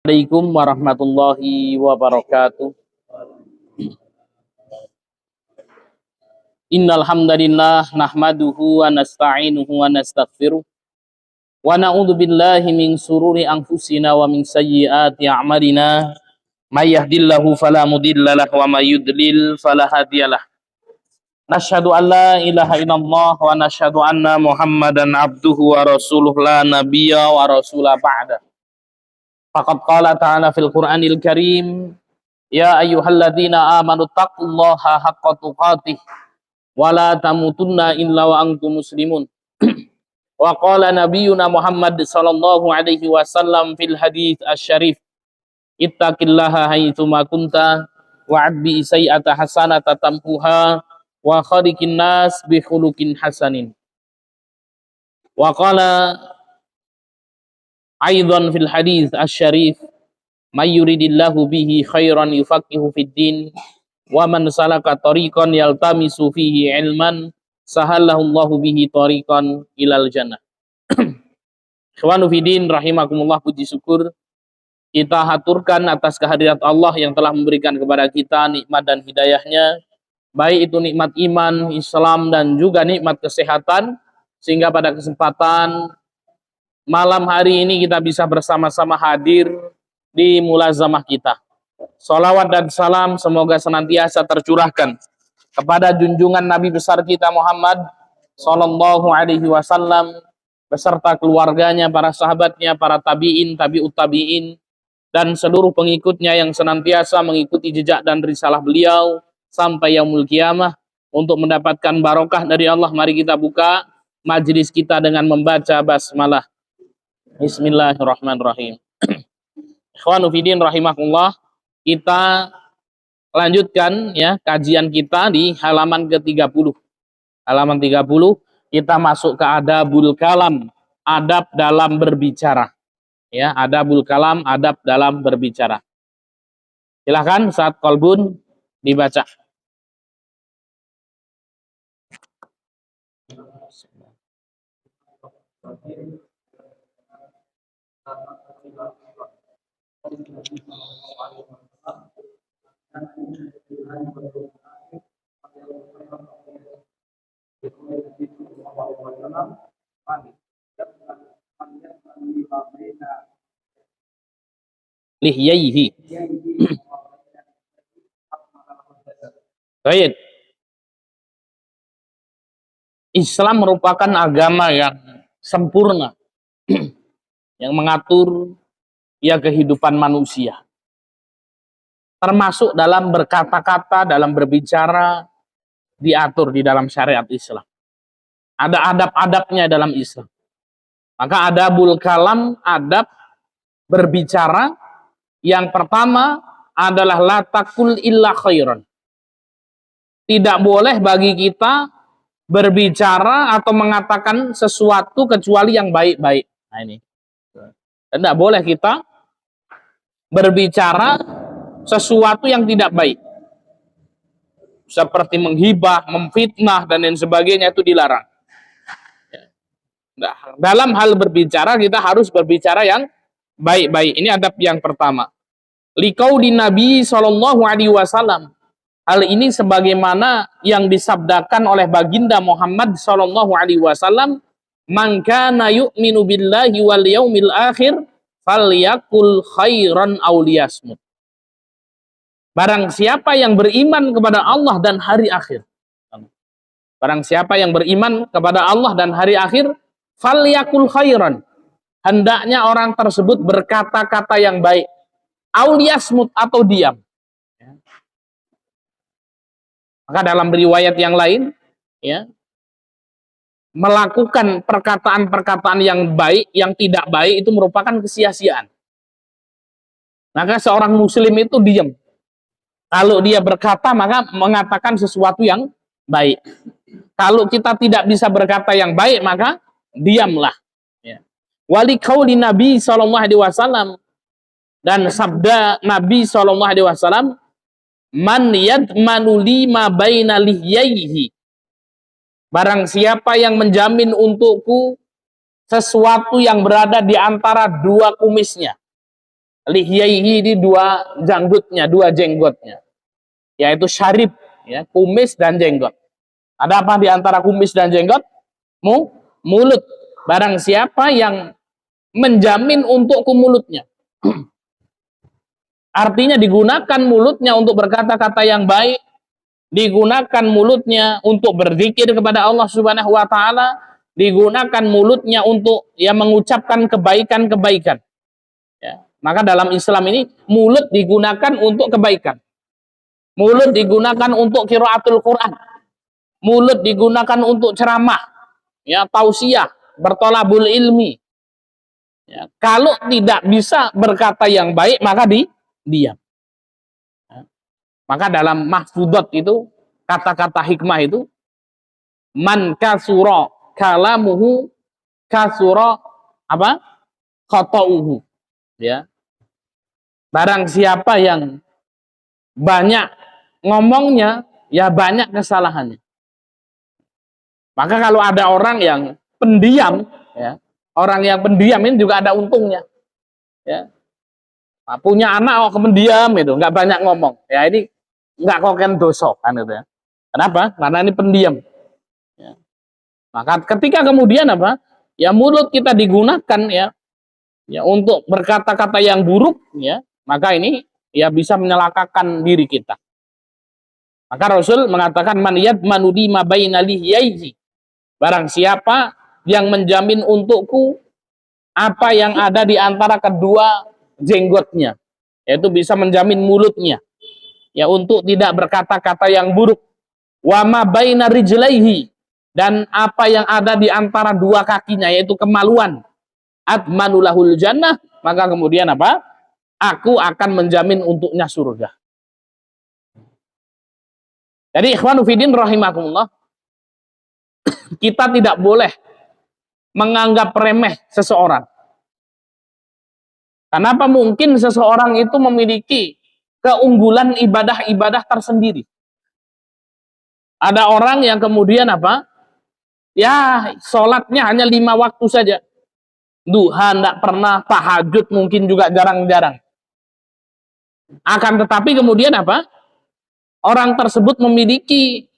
Assalamualaikum warahmatullahi wabarakatuh. Innal hamdalillah nahmaduhu wa nasta'inuhu wa nastaghfiruh wa na'udzu billahi min sururi anfusina wa min sayyiati a'malina. May yahdihillahu fala mudhillalah wa may yudlil fala hadiyalah. Nasyhadu an la ilaha illallah wa nasyhadu anna Muhammadan abduhu wa rasuluh la nabiyya wa rasula ba'da. Faqad qala ta'ala fil Qur'anil Karim, ya ayyuhalladzina amanu taqullaha haqqa tuqatih wa la tamutunna illa wa antum muslimun. Wa qala nabiyyuna Muhammad sallallahu alaihi wasallam fil hadits asy-syarif, ittaqillaha haitsu ma kunta wa adbi sayyi'ata hasanata tampuha wa khaliqin nas bi khuluqin hasanin. Wa qala aidan fil hadits asy-syarif, may yuridillahu bihi khairan yufaqihu fid din wa man salaka tariqan yaltamisu fihi ilman sahallallahu bihi tariqan ilal jannah. Ikhwanu fiddin rahimakumullah, puji syukur kita haturkan atas kehadirat Allah yang telah memberikan kepada kita nikmat dan hidayahnya, baik itu nikmat iman, Islam, dan juga nikmat kesehatan, sehingga pada kesempatan malam hari ini kita bisa bersama-sama hadir di mulazamah kita. Salawat dan salam semoga senantiasa tercurahkan kepada junjungan Nabi besar kita Muhammad sallallahu alaihi wasallam beserta keluarganya, para sahabatnya, para tabi'in, tabi'ut tabi'in, dan seluruh pengikutnya yang senantiasa mengikuti jejak dan risalah beliau sampai yaumul qiyamah. Untuk mendapatkan barokah dari Allah, mari kita buka majelis kita dengan membaca basmalah. Bismillahirrahmanirrahim. Ikhwanu fiddin rahimakumullah, kita lanjutkan ya kajian kita di halaman ke-30. Halaman 30 kita masuk ke adabul kalam, adab dalam berbicara. Ya, adabul kalam, adab dalam berbicara. Silakan saat kolbun dibaca. Lihyaihi. Baik. Islam merupakan agama yang sempurna yang mengatur ya kehidupan manusia. Termasuk dalam berkata-kata, dalam berbicara, diatur di dalam syariat Islam. Ada adab-adabnya dalam Islam. Maka adabul kalam, adab berbicara, yang pertama adalah la taqul illa khairan. Tidak boleh bagi kita berbicara atau mengatakan sesuatu kecuali yang baik-baik. Nah ini. Dan tidak boleh kita berbicara sesuatu yang tidak baik. Seperti menghibah, memfitnah, dan lain sebagainya, itu dilarang. Nah, dalam hal berbicara kita harus berbicara yang baik-baik. Ini adab yang pertama. Liqauli Nabi sallallahu alaihi wasallam. Hal ini sebagaimana yang disabdakan oleh baginda Muhammad sallallahu alaihi wasallam, "Man kana yu'minu billahi wal yaumil akhir falyakul khairan aw liyasmut." Barang siapa yang beriman kepada Allah dan hari akhir. Barang siapa yang beriman kepada Allah dan hari akhir, falyakul khairan. Hendaknya orang tersebut berkata-kata yang baik. Aw liyasmut, atau diam. Maka dalam riwayat yang lain, ya, melakukan perkataan-perkataan yang baik, yang tidak baik itu merupakan kesia-siaan. Maka seorang muslim itu diam. Kalau dia berkata, maka mengatakan sesuatu yang baik. Kalau kita tidak bisa berkata yang baik, maka diamlah. Ya. Wali qauli Nabi sallallahu alaihi wasallam, dan sabda Nabi sallallahu alaihi wasallam, man yadmanu lima baina lihyaihi. Barang siapa yang menjamin untukku sesuatu yang berada di antara dua kumisnya. Lihyaihi di dua janggutnya, dua jenggotnya, yaitu syarib, ya, kumis dan jenggot. Ada apa di antara kumis dan jenggot? Mulut. Barang siapa yang menjamin untukku mulutnya, artinya digunakan mulutnya untuk berkata-kata yang baik, digunakan mulutnya untuk berzikir kepada Allah Subhanahu wa taala, digunakan mulutnya untuk mengucapkan kebaikan-kebaikan. Ya. Maka dalam Islam ini mulut digunakan untuk kebaikan. Mulut digunakan untuk qiraatul Quran. Mulut digunakan untuk ceramah, ya, tausiah, bertolabul ilmi. Ya. Kalau tidak bisa berkata yang baik, maka diam. Ya. Maka dalam mahfudot itu, kata-kata hikmah itu, man kasura kalamuhu kasura apa? Khata'uhu. Ya. Barang siapa yang banyak ngomongnya, ya banyak kesalahannya. Maka kalau ada orang yang pendiam, ya, orang yang pendiam ini juga ada untungnya. Ya. Nah, punya anak kok pendiam itu, nggak banyak ngomong. Ya ini nggak koken dosa kan itu ya. Kenapa? Karena ini pendiam. Ya. Maka ketika kemudian apa? Ya mulut kita digunakan ya untuk berkata-kata yang buruk, ya, maka ini ya bisa menyelakakan diri kita. Maka Rasul mengatakan man yadmanu lima baina lihyaihi. Barang siapa yang menjamin untukku apa yang ada di antara kedua jenggotnya, yaitu bisa menjamin mulutnya, ya, untuk tidak berkata-kata yang buruk. Wa ma baina rijlaihi, dan apa yang ada di antara dua kakinya, yaitu kemaluan. Admanulahul jannah, maka kemudian apa? Aku akan menjamin untuknya surga. Jadi ikhwanu fiddin rahimakumullah, kita tidak boleh menganggap remeh seseorang. Kenapa? Mungkin seseorang itu memiliki keunggulan ibadah-ibadah tersendiri. Ada orang yang kemudian apa? Ya, sholatnya hanya 5 waktu saja. Duha tidak pernah, tahajud mungkin juga jarang-jarang. Akan tetapi kemudian apa? Orang tersebut memiliki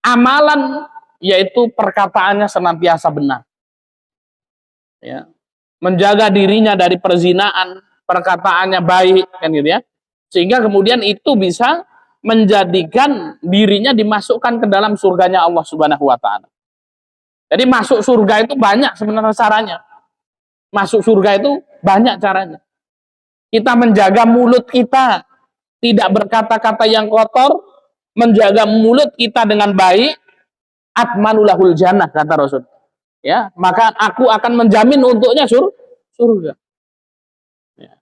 amalan, yaitu perkataannya senantiasa benar. Ya. Menjaga dirinya dari perzinaan, perkataannya baik, kan gitu ya. Sehingga kemudian itu bisa menjadikan dirinya dimasukkan ke dalam surganya Allah Subhanahu wa taala. Jadi masuk surga itu banyak sebenarnya caranya. Masuk surga itu banyak caranya. Kita menjaga mulut kita tidak berkata-kata yang kotor, menjaga mulut kita dengan baik, atmanulahul jannah, kata Rasul. Ya, maka aku akan menjamin untuknya surga. Ya.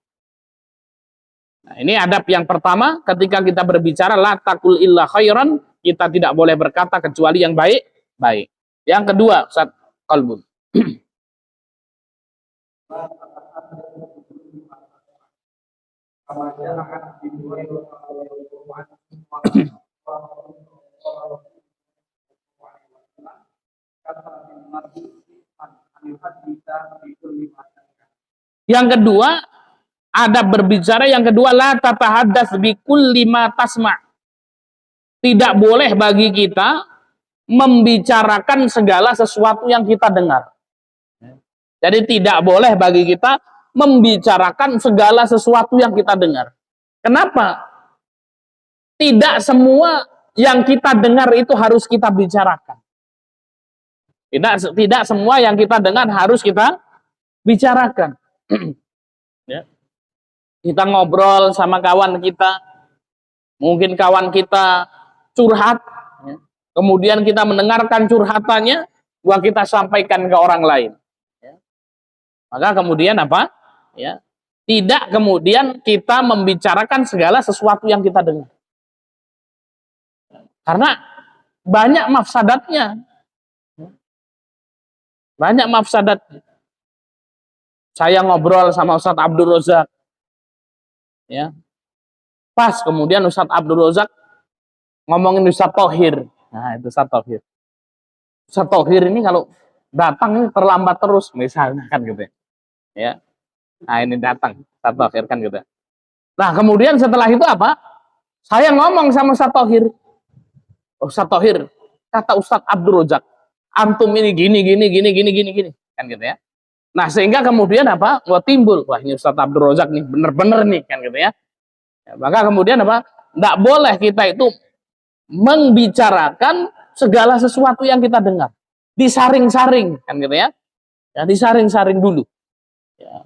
Nah, ini adab yang pertama ketika kita berbicara, la taqul illa khairan, kita tidak boleh berkata kecuali yang baik. Yang kedua, Ustaz Qalbun. Yang kedua, ada berbicara yang kedua, la tatahaddas bikulli ma tasma'. Tidak boleh bagi kita membicarakan segala sesuatu yang kita dengar. Jadi tidak boleh bagi kita membicarakan segala sesuatu yang kita dengar. Kenapa? Tidak semua yang kita dengar itu harus kita bicarakan. Tidak semua yang kita dengar harus kita bicarakan. Ya. Kita ngobrol sama kawan kita, mungkin kawan kita curhat, ya. Kemudian kita mendengarkan curhatannya, bahwa kita sampaikan ke orang lain. Ya. Maka kemudian apa? Ya. Tidak kemudian kita membicarakan segala sesuatu yang kita dengar. Karena banyak mafsadatnya. Banyak mafsadatnya. Saya ngobrol sama Ustadz Abdul Razak, ya, pas kemudian Ustadz Abdul Razak ngomongin Ustadz Thohir. Nah, itu Ustadz Thohir. Ustadz Thohir ini kalau datang ini terlambat terus, misalnya kan gitu ya. Nah ini datang Ustaz Thohir kan gitu. Nah kemudian setelah itu apa? Saya ngomong sama Ustaz Thohir. Oh, Ustaz Thohir, kata Ustaz Abdul Razak, antum ini gini kan gitu ya. Nah sehingga kemudian apa? Wah timbul, wah ini Ustaz Abdul Razak nih bener-bener nih kan gitu ya. Maka kemudian apa? Tidak boleh kita itu membicarakan segala sesuatu yang kita dengar. Disaring-saring kan gitu ya. Ya disaring-saring dulu. Ya.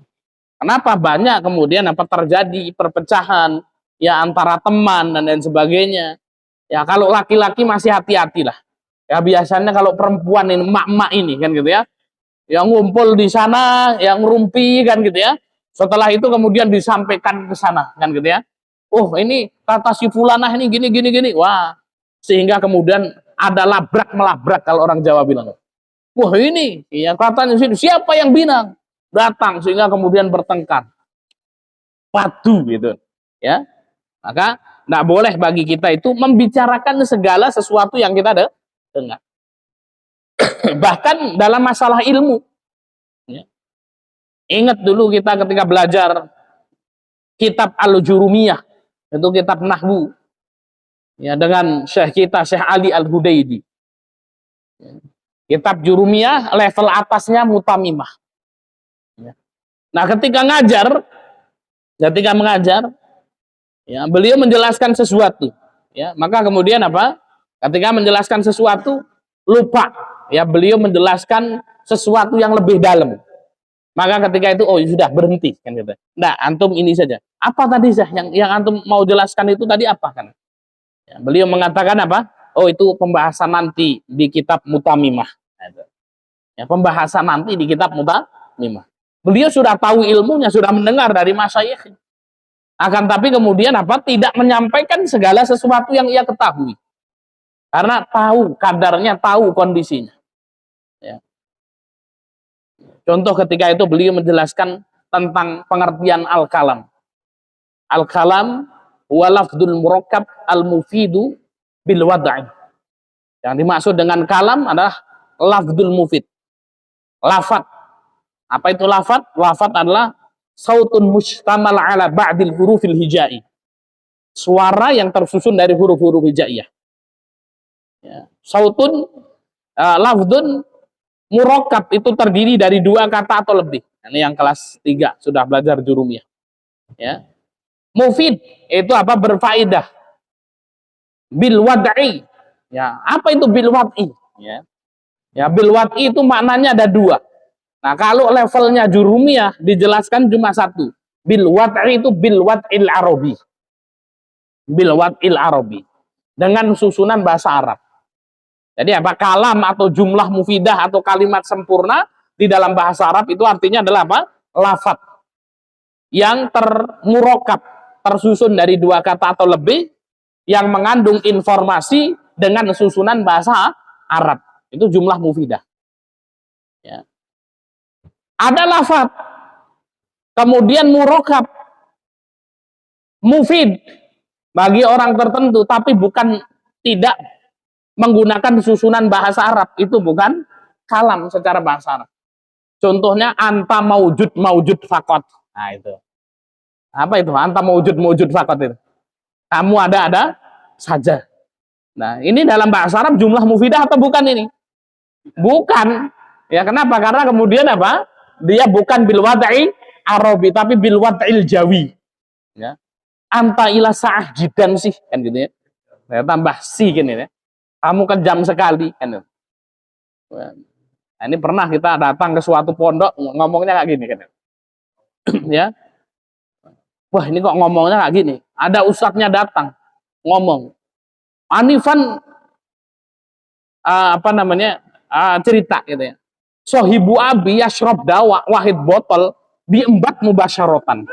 Kenapa banyak kemudian apa terjadi perpecahan ya antara teman dan lain sebagainya. Ya kalau laki-laki masih hati-hati lah. Ya biasanya kalau perempuan ini emak-emak ini kan gitu ya. Yang ngumpul di sana, yang ngerumpi kan gitu ya. Setelah itu kemudian disampaikan ke sana kan gitu ya. Oh ini kata si fulanah ini gini. Wah sehingga kemudian ada labrak melabrak kalau orang Jawa bilang. Wah ini ya katanya siapa yang bilang datang sehingga kemudian bertengkar. Padu gitu ya. Maka tidak boleh bagi kita itu membicarakan segala sesuatu yang kita dengar. Bahkan dalam masalah ilmu. Ya. Ingat dulu kita ketika belajar kitab Al-Jurumiyah, itu kitab Nahwu. Ya, dengan Syekh kita, Syekh Ali Al-Hudaidi. Ya. Kitab Jurumiyah, level atasnya Mutamimah. Ya. Nah, ketika mengajar, ya, beliau menjelaskan sesuatu. Ya, maka kemudian apa? Ketika menjelaskan sesuatu, lupa. Ya, beliau menjelaskan sesuatu yang lebih dalam. Maka ketika itu, oh sudah berhenti kan gitu. Nah, antum ini saja. Apa tadi sih yang antum mau jelaskan itu tadi apa kan? Ya, beliau mengatakan apa? Oh itu pembahasan nanti di kitab Mutamimah. Ya, pembahasan nanti di kitab Mutamimah. Beliau sudah tahu ilmunya, sudah mendengar dari masyayikh. Akan tapi kemudian apa? Tidak menyampaikan segala sesuatu yang ia ketahui. Karena tahu kadarnya, tahu kondisinya. Ya. Contoh ketika itu beliau menjelaskan tentang pengertian al-kalam. Al-kalam huwa lafdzul murakkab al-mufidu bil wad'i. Yang dimaksud dengan kalam adalah lafdzul mufid. Lafat. Apa itu lafat? Lafat adalah sautun mustamal ala ba'dil hurufil hijai. Suara yang tersusun dari huruf-huruf hijaiyah. Ya. Sautun lafdzun murakkab itu terdiri dari dua kata atau lebih. Ini yang kelas 3 sudah belajar jurumiyah. Ya. Mufid itu apa? Berfaedah. Bil wad'i. Ya, apa itu bil wad'i? Ya. Ya, bil wad'i itu maknanya ada dua. Nah, kalau levelnya jurumiyah dijelaskan cuma satu. Bil wad'i itu bil wad'il arabi. Bil wad'il arabi. Dengan susunan bahasa Arab. Jadi apa? Kalam atau jumlah mufidah atau kalimat sempurna di dalam bahasa Arab itu artinya adalah apa? Lafat. Yang termurokab, tersusun dari dua kata atau lebih, yang mengandung informasi dengan susunan bahasa Arab. Itu jumlah mufidah. Ya. Ada lafaz, kemudian murokab, mufid bagi orang tertentu, tapi bukan tidak menggunakan susunan bahasa Arab. Itu bukan kalam secara bahasa Arab. Contohnya anta maujud fakot. Nah itu. Apa itu? Anta maujud fakot itu. Kamu ada saja. Nah, ini dalam bahasa Arab jumlah mufidah atau bukan ini? Bukan. Ya, kenapa? Karena kemudian apa? Dia bukan bil wad'i arabi tapi bil wad'il jawi. Ya. Anta ila sa'ah jidan sih kan gitu ya. Saya tambah si gini ya. Kamu kejam sekali kan. Nah, ini pernah kita datang ke suatu pondok ngomongnya kayak gini kan. Ya. Wah, ini kok ngomongnya kayak gini. Ada ustadznya datang ngomong. Anifan cerita gitu ya. Sohibu abi yashrob dawa wahid botol diembat mubasyaratan.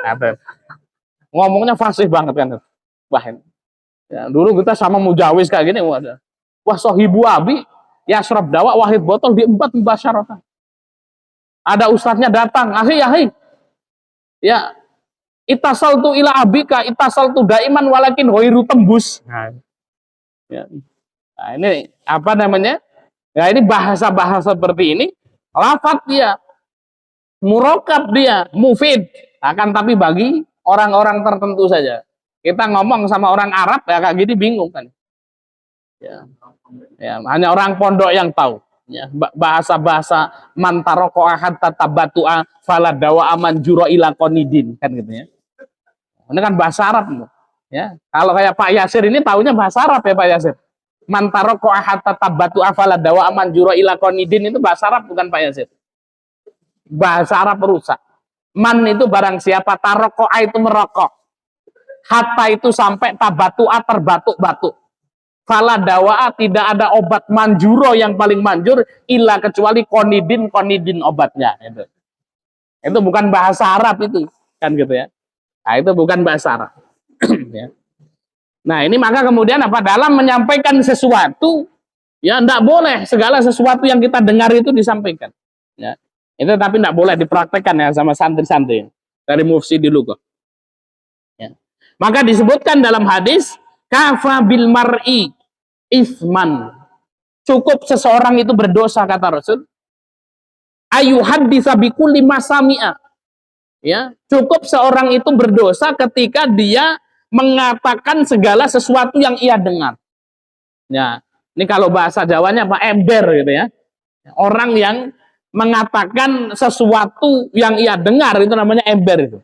Ngomongnya fasih banget kan. Wah, ya, dulu kita sama mujawiz kayak gini. Wah sohibu abi yashrob dawa wahid botol diembat mubasyaratan. Ada ustadznya datang. Ahi. Ya, itasal tu ila abika, itasal tu daiman walakin hoiru tembus. Ya. Nah, ini apa namanya? Ya ini bahasa-bahasa seperti ini, lafaz dia, murokab dia, mufid. Akan tapi bagi orang-orang tertentu saja. Kita ngomong sama orang Arab ya kayak gini bingung kan. Ya. Ya, hanya orang pondok yang tahu. Ya, bahasa-bahasa mantaroko hatta tabatua fala dawa aman juro ila konidin kan gitu ya. Ini kan bahasa Arab. Ya, kalau kayak Pak Yasir ini tahunya bahasa Arab ya Pak Yasir. Mantaroko hatta tabatua fala dawa aman juro ila konidin itu bahasa Arab bukan Pak Yasir. Bahasa Arab rusak. Man itu barang siapa, tarokoa itu merokok, hatta itu sampai tabatua terbatuk-batuk. Fala dawa tidak ada obat manjuro yang paling manjur illa kecuali konidin obatnya. Itu bukan bahasa Arab itu kan gitu ya. Nah itu bukan bahasa Arab. Ya. Nah ini maka kemudian apa dalam menyampaikan sesuatu ya tidak boleh segala sesuatu yang kita dengar itu disampaikan. Ya. Itu tapi tidak boleh dipraktekkan ya sama santri-santri dari mufsi dulu kok. Ya. Maka disebutkan dalam hadis kafa bil mar'i isman. Cukup seseorang itu berdosa kata Rasul. Ayu haditsa bi kulli masami'a. Ya, cukup seorang itu berdosa ketika dia mengatakan segala sesuatu yang ia dengar. Ya, ini kalau bahasa Jawanya apa ember gitu ya. Orang yang mengatakan sesuatu yang ia dengar itu namanya ember itu.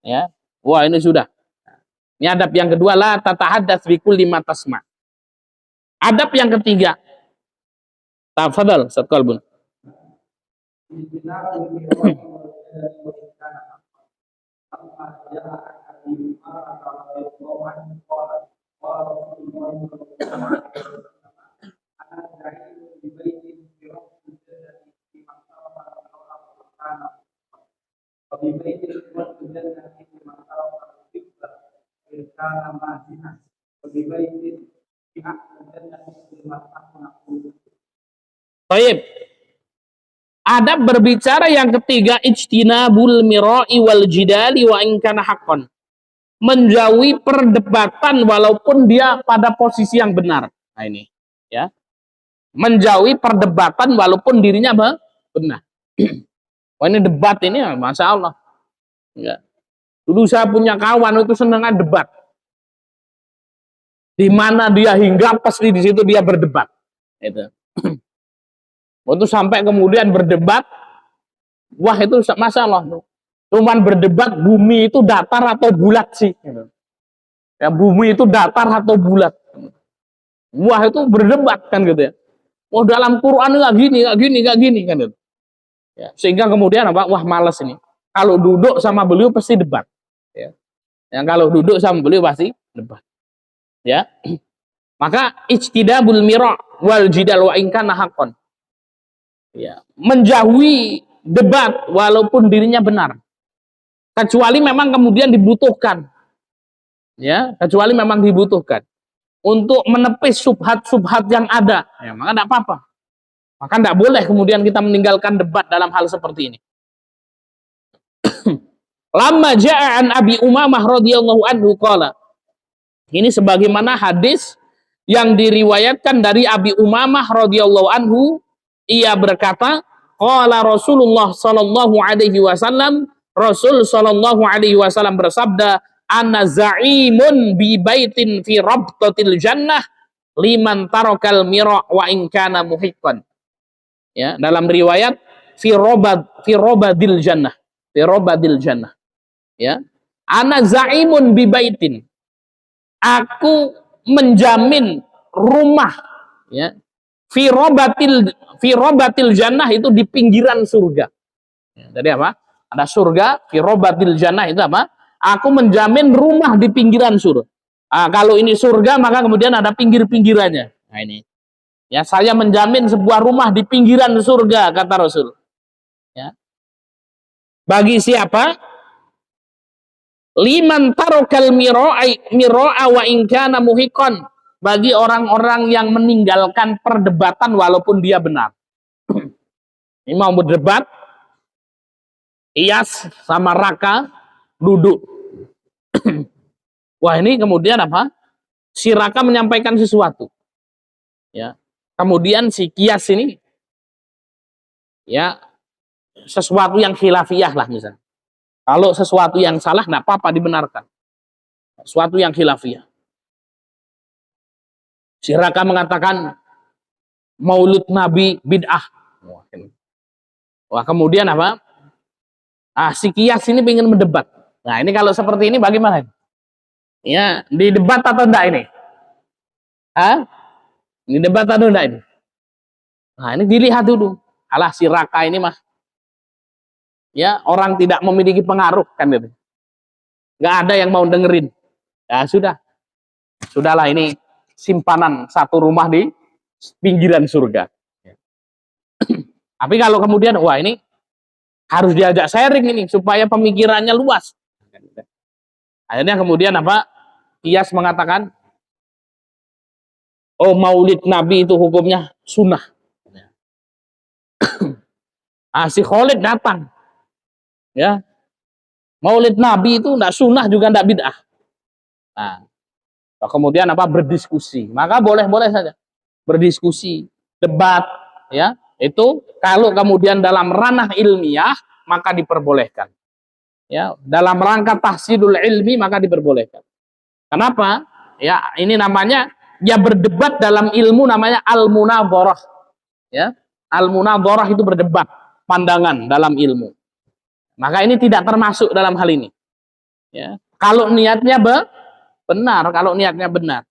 Ya. Wah, ini sudah. Ini adab yang kedua la tatahadats bi kulli ma tasma. Adab yang ketiga. Tafadhal, Ustaz Qalbun. Baik. Adab berbicara yang ketiga ijtinabul mira'i wal jidali wa in kana haqqan. Menjauhi perdebatan walaupun dia pada posisi yang benar. Nah ini, ya. Menjauhi perdebatan walaupun dirinya benar. Wah ini debat ini, masya Allah. Ya. Dulu saya punya kawan itu senang debat. Di mana dia hingga pasti di situ dia berdebat. Itu. Waktu sampai kemudian berdebat, wah itu masya Allah. Cuman berdebat bumi itu datar atau bulat sih. Ya bumi itu datar atau bulat. Wah itu berdebat kan gitu ya. Oh dalam Quran nggak gini, nggak gini, nggak gini kan gitu. Ya, sehingga kemudian apa? Wah males ini. Kalau duduk sama beliau pasti debat. Ya. Yang kalau duduk sama beliau pasti debat. Ya. Maka ijtidabul mira' wal jidal wa in kana haqqan. Ya, menjauhi debat walaupun dirinya benar. Kecuali memang kemudian dibutuhkan. Ya, kecuali memang dibutuhkan untuk menepis subhat-subhat yang ada. Ya, maka tidak apa-apa. Maka tidak boleh kemudian kita meninggalkan debat dalam hal seperti ini. Lamma ja'a an Abi Umamah radhiyallahu anhu qala. Ini sebagaimana hadis yang diriwayatkan dari Abi Umamah radhiyallahu anhu, ia berkata, qala Rasulullah sallallahu alaihi wasallam, Rasul sallallahu alaihi wasallam bersabda, ana za'imun bi baitin fi rabtatil jannah liman tarakal mira wa in kana muhiqqan. Ya, dalam riwayat fi robadil jannah. Fi robadil jannah. Ya. Ana za'imun bi baitin. Aku menjamin rumah ya. Fi robatil jannah itu di pinggiran surga. Ya, jadi apa? Ada surga, fi robatil jannah itu apa? Aku menjamin rumah di pinggiran surga. Nah, kalau ini surga maka kemudian ada pinggir-pinggirannya. Nah ini. Ya, saya menjamin sebuah rumah di pinggiran surga kata Rasul. Ya. Bagi siapa? Liman tarokal miro'a wa in kana muhiqqan. Bagi orang-orang yang meninggalkan perdebatan walaupun dia benar. Ini mau berdebat, Iyas sama Raka duduk. Wah ini kemudian apa? Si Raka menyampaikan sesuatu. Ya. Kemudian si Kias ini ya sesuatu yang khilafiyah lah misalnya. Kalau sesuatu yang salah, nggak apa-apa dibenarkan. Sesuatu yang khilafiyah. Si Raka mengatakan Maulid Nabi bid'ah. Wah, kemudian apa? Si Kias ini ingin mendebat. Nah, ini kalau seperti ini bagaimana? Ya, didebat atau enggak ini? Hah? Ini debat atau enggak ini? Nah, ini dilihat dulu. Alah, si Raka ini mah, ya, orang tidak memiliki pengaruh kan gitu. Nggak ada yang mau dengerin. Ya sudah. Sudahlah, ini simpanan satu rumah di pinggiran surga. Tapi kalau kemudian, wah ini harus diajak sharing ini supaya pemikirannya luas. Akhirnya kemudian apa? Kias mengatakan, oh Maulid Nabi itu hukumnya sunnah. Si Khalid datang, ya, Maulid Nabi itu enggak sunnah juga enggak bid'ah. Nah, kemudian apa? Berdiskusi. Maka boleh-boleh saja berdiskusi, debat, ya. Itu kalau kemudian dalam ranah ilmiah maka diperbolehkan. Ya, dalam rangka tahsilul ilmi maka diperbolehkan. Kenapa? Ya, ini namanya ya berdebat dalam ilmu namanya al-munadharah. Ya, al-munadharah itu berdebat pandangan dalam ilmu. Maka ini tidak termasuk dalam hal ini. Ya, kalau niatnya benar, kalau niatnya benar.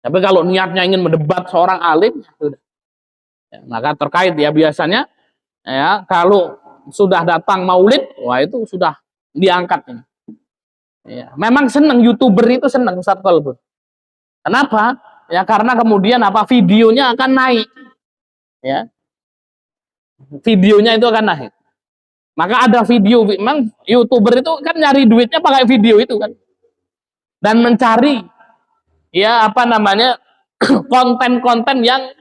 Tapi kalau niatnya ingin mendebat seorang alim, sudah. Ya, maka terkait ya biasanya ya kalau sudah datang maulid, wah itu sudah diangkat ini. Ya, memang senang YouTuber itu senang Ustaz Kolbun. Kenapa? Ya karena kemudian apa videonya akan naik. Ya. Videonya itu akan naik. Maka ada video, memang YouTuber itu kan nyari duitnya pakai video itu kan. Dan mencari ya apa namanya konten-konten yang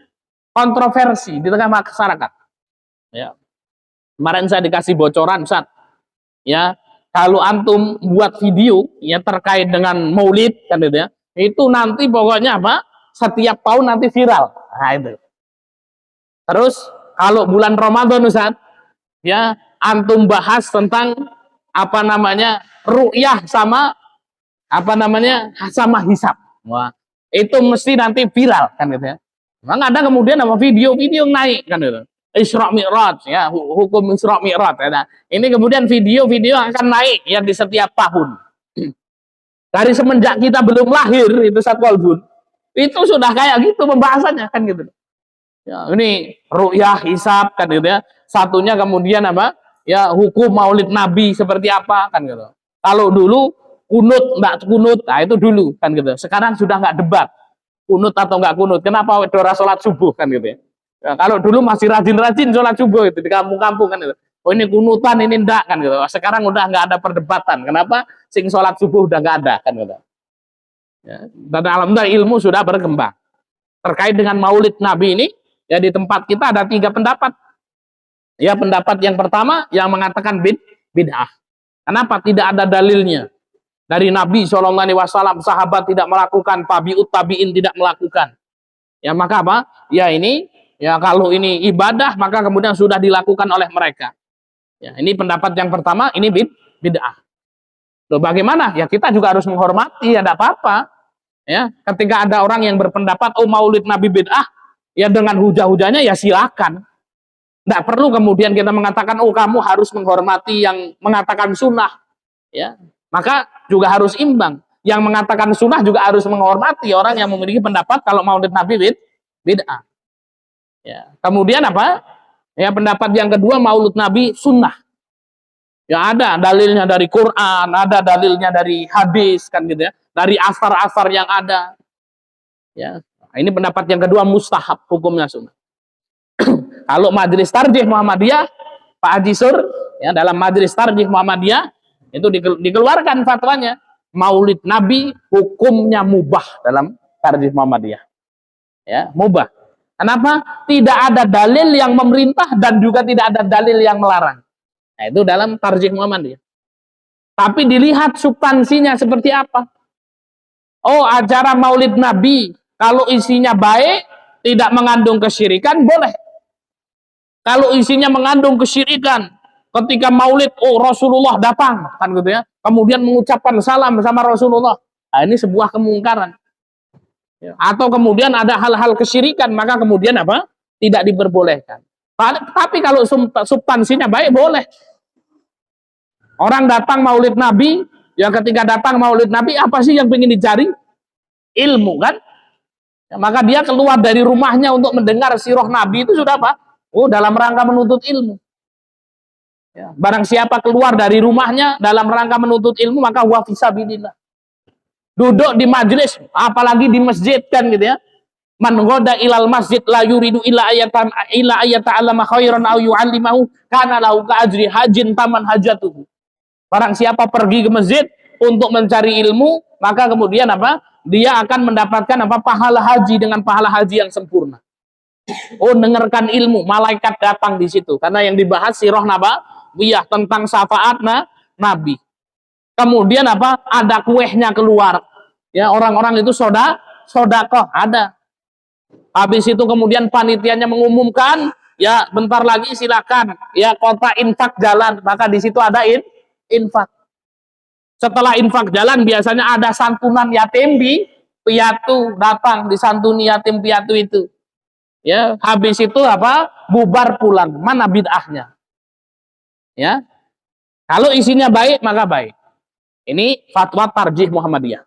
kontroversi di tengah masyarakat. Ya. Kemarin saya dikasih bocoran, Ustaz. Ya, kalau antum buat video ya terkait dengan Maulid kan gitu ya. Itu nanti pokoknya apa? Setiap tahun nanti viral. Nah, itu. Terus kalau bulan Ramadan Ustaz, ya antum bahas tentang apa namanya? Ru'yah sama apa namanya? Sama hisab. Wah, itu mesti nanti viral kan gitu ya. Memang ada kemudian apa video-video naik kan gitu. Isra Mi'raj ya, hukum Isra Mi'raj ya. Nah, ini kemudian video-video akan naik ya di setiap tahun. Dari semenjak kita belum lahir itu Satwal Bun, itu sudah kayak gitu pembahasannya kan gitu. Ya, ini ru'yah hisab kan gitu ya. Satunya kemudian apa? Ya hukum Maulid Nabi seperti apa kan gitu. Kalau dulu kunut enggak kunut, nah itu dulu kan gitu. Sekarang sudah enggak debat kunut atau enggak kunut. Kenapa wedora sholat subuh kan gitu ya. Ya, kalau dulu masih rajin-rajin sholat subuh itu di kampung-kampung kan gitu. Oh ini kunutan ini enggak kan gitu. Sekarang udah enggak ada perdebatan. Kenapa? Sing sholat subuh udah enggak ada kan gitu. Ya, dan alhamdulillah ilmu sudah berkembang. Terkait dengan Maulid Nabi ini, ya di tempat kita ada 3 pendapat. Ya pendapat yang pertama yang mengatakan bid'ah. Kenapa? Tidak ada dalilnya. Dari Nabi SAW, sahabat tidak melakukan, tabi'ut tabi'in tidak melakukan. Ya maka apa? Ya ini, ya kalau ini ibadah, maka kemudian sudah dilakukan oleh mereka. Ya ini pendapat yang pertama, ini bid'ah. Loh bagaimana? Ya kita juga harus menghormati, ya tidak apa-apa. Ya, ketika ada orang yang berpendapat, oh Maulid Nabi bid'ah, ya dengan hujah-hujahnya ya silakan. Tidak perlu kemudian kita mengatakan, oh kamu harus menghormati yang mengatakan sunnah. Ya, maka juga harus imbang. Yang mengatakan sunnah juga harus menghormati orang yang memiliki pendapat kalau Maulid Nabi bid'ah. Ya. Kemudian apa? Ya pendapat yang kedua Maulid Nabi sunnah. Ya ada dalilnya dari Quran, ada dalilnya dari hadis kan gitu ya, dari asar-asar yang ada. Ya, ini pendapat yang kedua mustahab hukumnya sunnah. Kalau Majelis Tarjih Muhammadiyah, Pak Haji Sur, ya dalam Majelis Tarjih Muhammadiyah itu dikeluarkan fatwanya Maulid Nabi hukumnya mubah dalam Tarjih Muhammadiyah. Ya, mubah. Kenapa? Tidak ada dalil yang memerintah dan juga tidak ada dalil yang melarang. Nah, itu dalam Tarjih Muhammadiyah. Tapi dilihat substansinya seperti apa. Oh, acara Maulid Nabi kalau isinya baik, tidak mengandung kesyirikan, boleh. Kalau isinya mengandung kesyirikan, ketika maulid, oh Rasulullah datang, kan gitu ya. Kemudian mengucapkan salam sama Rasulullah. Nah, ini sebuah kemungkaran. Ya. Atau kemudian ada hal-hal kesyirikan, maka kemudian apa? Tidak diperbolehkan. Tapi kalau substansinya baik, boleh. Orang datang maulid Nabi, ya ketika datang maulid Nabi, apa sih yang ingin dicari? Ilmu, kan? Ya, maka dia keluar dari rumahnya untuk mendengar sirah Nabi itu sudah apa? Oh, dalam rangka menuntut ilmu. Ya, barang siapa keluar dari rumahnya dalam rangka menuntut ilmu, maka huwa fisabilillah. Duduk di majelis, apalagi di masjid, kan gitu ya. Man ghoda ilal masjid la yuridu illa ayata'allama khairan aw yu'allimahu kana lahu ka ajri hajin taman hajatuhu. Barang siapa pergi ke masjid untuk mencari ilmu, maka kemudian apa? Dia akan mendapatkan apa? Pahala haji dengan pahala haji yang sempurna. Oh, dengarkan ilmu, malaikat datang di situ karena yang dibahas sirah nabawiyah tentang syafaat Nabi. Kemudian apa? Ada kuehnya keluar. Ya, orang-orang itu sodakoh ada. Habis itu kemudian panitianya mengumumkan, ya bentar lagi silakan, ya kota infak jalan, maka di situ ada infak. Setelah infak jalan biasanya ada santunan yatim piatu, datang disantuni yatim piatu itu. Ya, habis itu apa? Bubar pulang. Mana bid'ahnya? Ya. Kalau isinya baik maka baik. Ini fatwa tarjih Muhammadiyah.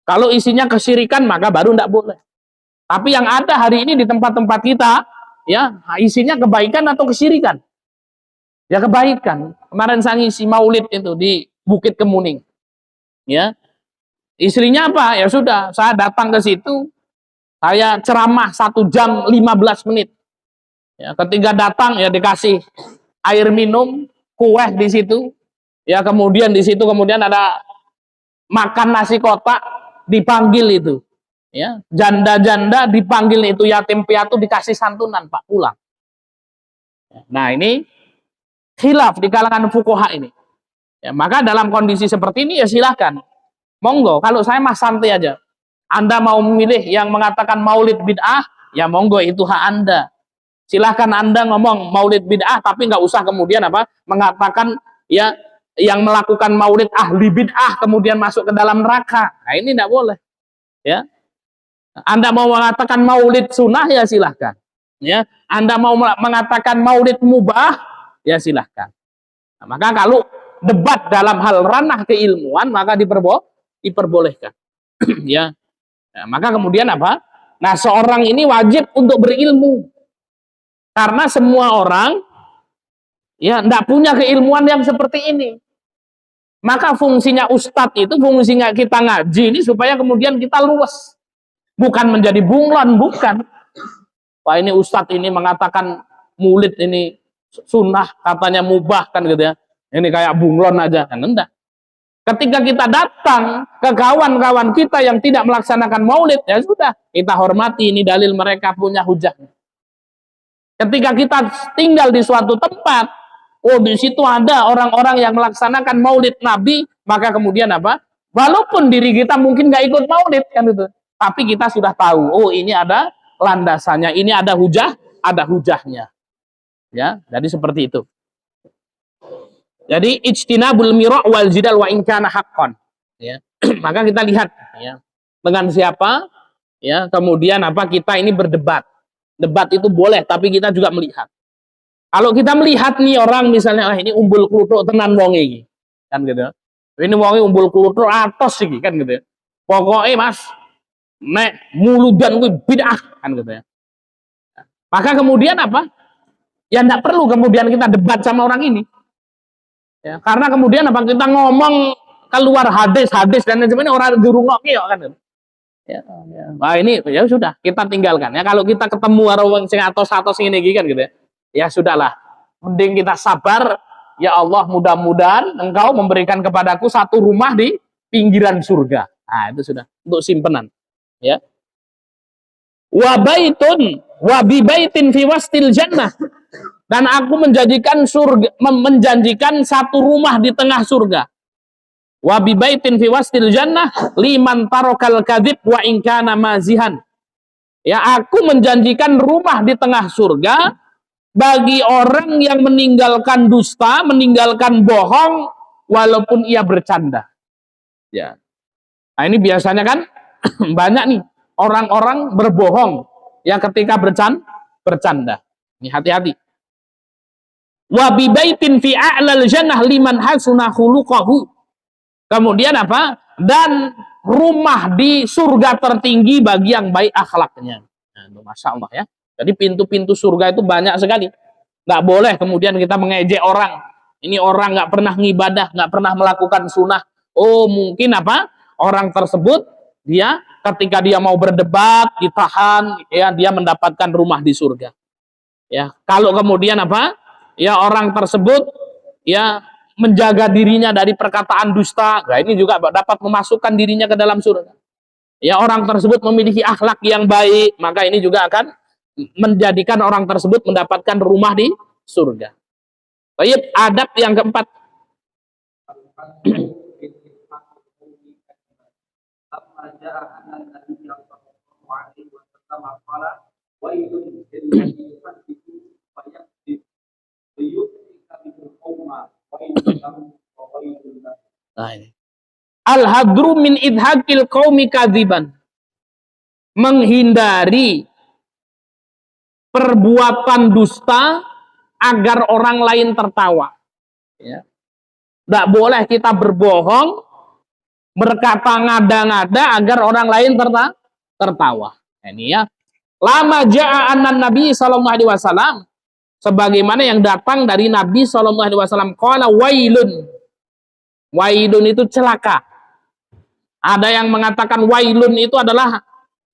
Kalau isinya kesyirikan maka baru tidak boleh. Tapi yang ada hari ini di tempat-tempat kita, ya isinya kebaikan atau kesyirikan? Ya kebaikan. Kemarin saya ngisi maulid itu di Bukit Kemuning. Ya, istrinya apa? Ya sudah, saya datang ke situ, saya ceramah 1 jam 15 menit. Ya, ketika datang ya dikasih air minum, kue di situ. Ya kemudian di situ kemudian ada makan nasi kotak, dipanggil itu. Ya, janda-janda dipanggil itu yatim piatu dikasih santunan, Pak, pulang. Nah, ini khilaf di kalangan fuqaha ini. Ya, maka dalam kondisi seperti ini ya silahkan. Monggo, kalau saya mah santai aja. Anda mau memilih yang mengatakan maulid bid'ah, ya monggo itu hak Anda. Silahkan Anda ngomong maulid bid'ah, tapi nggak usah kemudian apa mengatakan ya yang melakukan maulid ahli bid'ah kemudian masuk ke dalam neraka. Nah, ini tidak boleh. Ya. Anda mau mengatakan maulid sunnah ya silahkan. Ya, Anda mau mengatakan maulid mubah ya silahkan. Nah, maka kalau debat dalam hal ranah keilmuan maka diperbolehkan. Ya. Nah, maka kemudian apa? Nah, seorang ini wajib untuk berilmu. Karena semua orang ya tidak punya keilmuan yang seperti ini. Maka fungsinya ustadz itu, fungsinya kita ngaji ini supaya kemudian kita luas. Bukan menjadi bunglon, bukan. Wah, ini ustadz ini mengatakan maulid ini sunnah, katanya mubah kan gitu ya. Ini kayak bunglon aja kan, enggak. Ketika kita datang ke kawan-kawan kita yang tidak melaksanakan maulid, ya sudah, kita hormati, ini dalil mereka punya hujah. Ketika kita tinggal di suatu tempat, oh di situ ada orang-orang yang melaksanakan maulid Nabi, maka kemudian apa? Walaupun diri kita mungkin nggak ikut maulid kan itu, tapi kita sudah tahu, oh ini ada landasannya, ini ada hujahnya. Ya, jadi seperti itu. Jadi ijtinabul mira' wal jidal wa in kana haqqan. Ya. Maka kita lihat ya, dengan siapa ya, kemudian apa kita ini berdebat. Debat itu boleh, tapi kita juga melihat. Kalau kita melihat nih orang misalnya ini umbul kluthuk tenan wong iki. Kan gitu. Ini wong umbul kluthuk atos iki kan gitu. Pokoknya Mas nek muludan kuwi bid'ah kan gitu ya. Maka kemudian apa? Ya enggak perlu kemudian kita debat sama orang ini. Ya, karena kemudian apa kita ngomong keluar hadis-hadis dan lain sebagainya orang dirungokke kok kan. Ya, ya. Nah ini ya sudah kita tinggalkan ya. Kalau kita ketemu orang sing atos-atos ngene iki kan gitu ya. Ya sudahlah. Mending kita sabar. Ya Allah, mudah-mudahan Engkau memberikan kepadaku satu rumah di pinggiran surga. Nah, itu sudah untuk simpenan. Ya. Wa baitun wa bi baitin fi wastil jannah. Dan aku menjanjikan surga, menjanjikan satu rumah di tengah surga. Wa bi baitin fi wastil jannah liman tarakal kadzib wa in kana mazihan. Ya, aku menjanjikan rumah di tengah surga bagi orang yang meninggalkan dusta, meninggalkan bohong, walaupun ia bercanda. Ya. Nah ini biasanya kan banyak nih orang-orang berbohong ya ketika bercanda. Ini hati-hati. Wa bi baitin fi a'lal jannah liman hasuna khuluquhu. Kemudian apa? Dan rumah di surga tertinggi bagi yang baik akhlaknya. Nah, Masya Allah ya. Jadi pintu-pintu surga itu banyak sekali. Nggak boleh kemudian kita mengejek orang. Ini orang nggak pernah ngibadah, nggak pernah melakukan sunnah. Oh mungkin apa? Orang tersebut dia ketika dia mau berdebat ditahan, ya dia mendapatkan rumah di surga. Ya kalau kemudian apa? Ya orang tersebut ya menjaga dirinya dari perkataan dusta, nah ini juga dapat memasukkan dirinya ke dalam surga. Ya orang tersebut memiliki akhlak yang baik, maka ini juga akan menjadikan orang tersebut mendapatkan rumah di surga. Baik, adab yang keempat. Nah, ini. Al-hadru min idhaqil qaumi kadziban. Menghindari perbuatan dusta agar orang lain tertawa. Ya. Tidak boleh kita berbohong, berkata ngada-ngada agar orang lain tertawa. Ini ya. Lama ja'a anan Nabi sallallahu alaihi wasallam, sebagaimana yang datang dari Nabi sallallahu alaihi wasallam, qala wailun. Wailun itu celaka. Ada yang mengatakan wailun itu adalah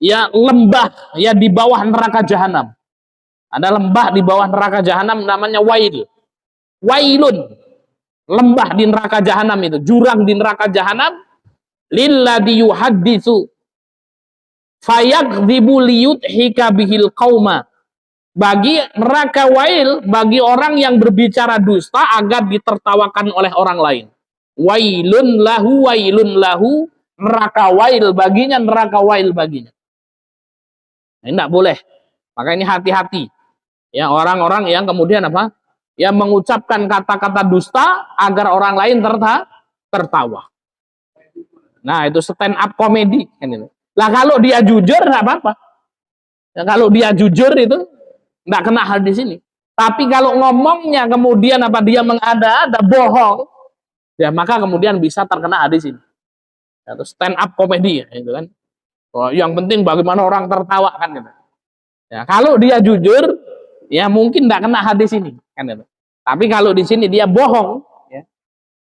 ya lembah ya di bawah neraka jahanam. Ada lembah di bawah neraka jahanam namanya wail. Wailun. Lembah di neraka jahanam itu, jurang di neraka jahanam. Lilladzi yuhadditsu fayakdzibu liyudhika bihil qauma. Bagi neraka wail, bagi orang yang berbicara dusta agar ditertawakan oleh orang lain. Wailun lahu, neraka wail baginya, neraka wail baginya. Ini tidak boleh. Maka ini hati-hati. Ya orang-orang yang kemudian apa? Ya mengucapkan kata-kata dusta agar orang lain tertawa. Nah itu stand up comedy. Lah kalau dia jujur nggak apa-apa. Ya, kalau dia jujur itu nggak kena hal di sini. Tapi kalau ngomongnya kemudian apa dia mengada-ada bohong, ya maka kemudian bisa terkena hadis ini. Ya, itu stand up comedy ya, itu kan. Oh, yang penting bagaimana orang tertawa kan gitu. Ya, kalau dia jujur, ya mungkin tidak kena hadis ini kan gitu. Tapi kalau di sini dia bohong, ya,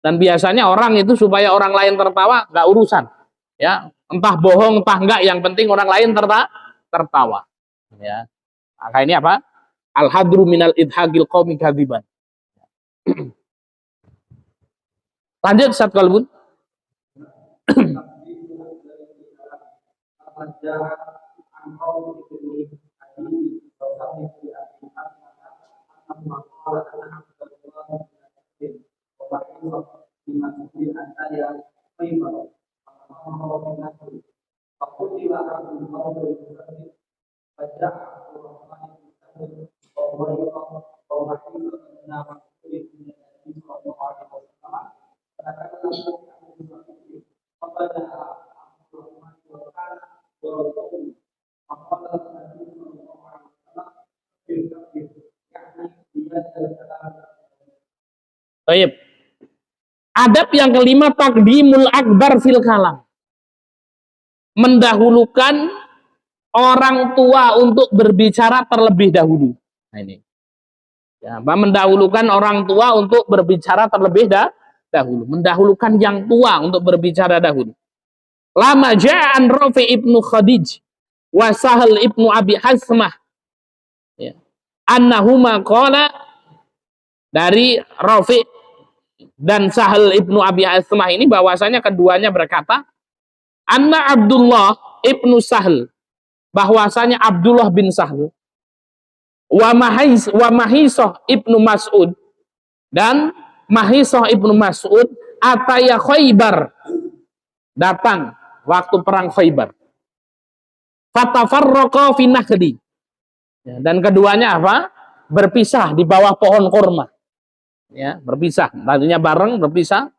dan biasanya orang itu supaya orang lain tertawa nggak urusan, ya entah bohong entah enggak, yang penting orang lain tertawa. Ya, maka ini apa? Al-hadru minal idhaqil qaumi kadziban. Lanjut Ustaz Qalbun. Baik. Adab yang kelima, takdimul akbar fil kalam. Mendahulukan orang tua untuk berbicara terlebih dahulu. Nah ini. Ya, mendahulukan orang tua untuk berbicara terlebih dahulu. Mendahulukan yang tua untuk berbicara dahulu. Lama ja'an Rafi ibnu Khadij wa Sahal ibnu Abi Hasmah. Ya. Annahuma qala, dari Rafi dan Sahal ibnu Abi Hasmah ini bahwasanya keduanya berkata, anna Abdullah ibnu Sahal, bahwasanya Abdullah bin Sahal, wa Mahisah ibnu Mas'ud, dan Mahisah ibnu Mas'ud ataya Khaybar, datang waktu perang Khaybar. Fatafarraqa fi nakhdi. Dan keduanya apa? berpisah di bawah pohon kurma. Ya, berpisah. Tadinya bareng, berpisah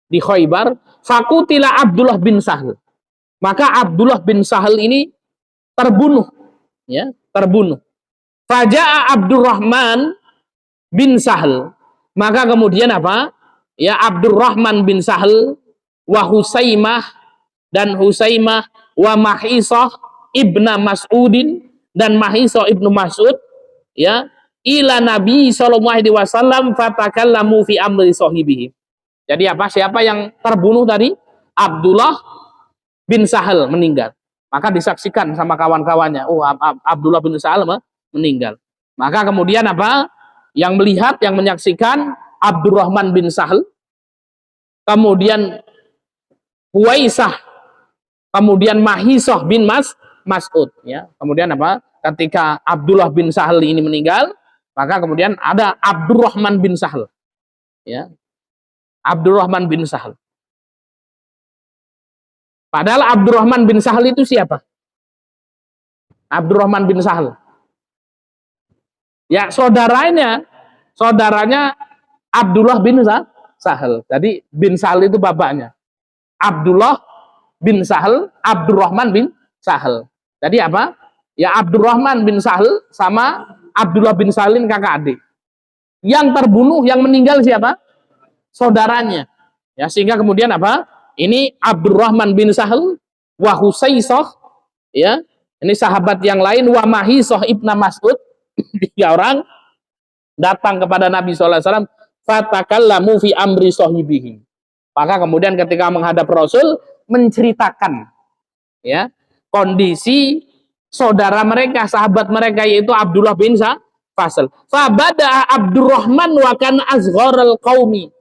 di Khaybar. Fakutila Abdullah bin Sahal. Maka Abdullah bin Sahal ini terbunuh. Ya, terbunuh. Faja'a Abdurrahman bin Sahal. Maka kemudian apa? Ya, Abdurrahman bin Sahal wa Husaimah dan Husaimah wa Mahisah ibna Mas'udin dan Mahisah ibnu Mas'ud, ya, ila Nabi sallallahu alaihi wasallam fatakallamu fi amri sahibihi. Jadi apa? Siapa yang terbunuh tadi? Abdullah bin Sahal meninggal. Maka disaksikan sama kawan-kawannya. Oh, Abdullah bin Sahal meninggal. Maka kemudian apa? Yang melihat, yang menyaksikan Abdurrahman bin Sahal, kemudian Huwaisah, kemudian Mahisah bin Mas'ud. Ya. Kemudian apa? Ketika Abdullah bin Sahal ini meninggal, maka kemudian ada Abdurrahman bin Sahal. Ya. Abdurrahman bin Sahal. Padahal Abdurrahman bin Sahal itu siapa? Abdurrahman bin Sahal. Ya, saudaranya Abdullah bin Sahal. Jadi bin Sahal itu bapaknya. Abdullah bin Sahal, Abdurrahman bin Sahal. Jadi apa? Ya, Abdurrahman bin Sahal sama Abdullah bin Sahal ini kakak adik. Yang terbunuh, yang meninggal siapa? Saudaranya. Ya, sehingga kemudian apa? Ini Abdurrahman bin Sahal wa Husaisah, ya. Ini sahabat yang lain, wa Mahisah ibna Mas'ud, 3 orang datang kepada Nabi SAW, fatakallamu fi amri sahibihi. Maka kemudian ketika menghadap Rasul, menceritakan, ya, kondisi saudara mereka, sahabat mereka, yaitu Abdullah bin Sahal. Fabada Abdurrahman wa kan azgharul qaumi.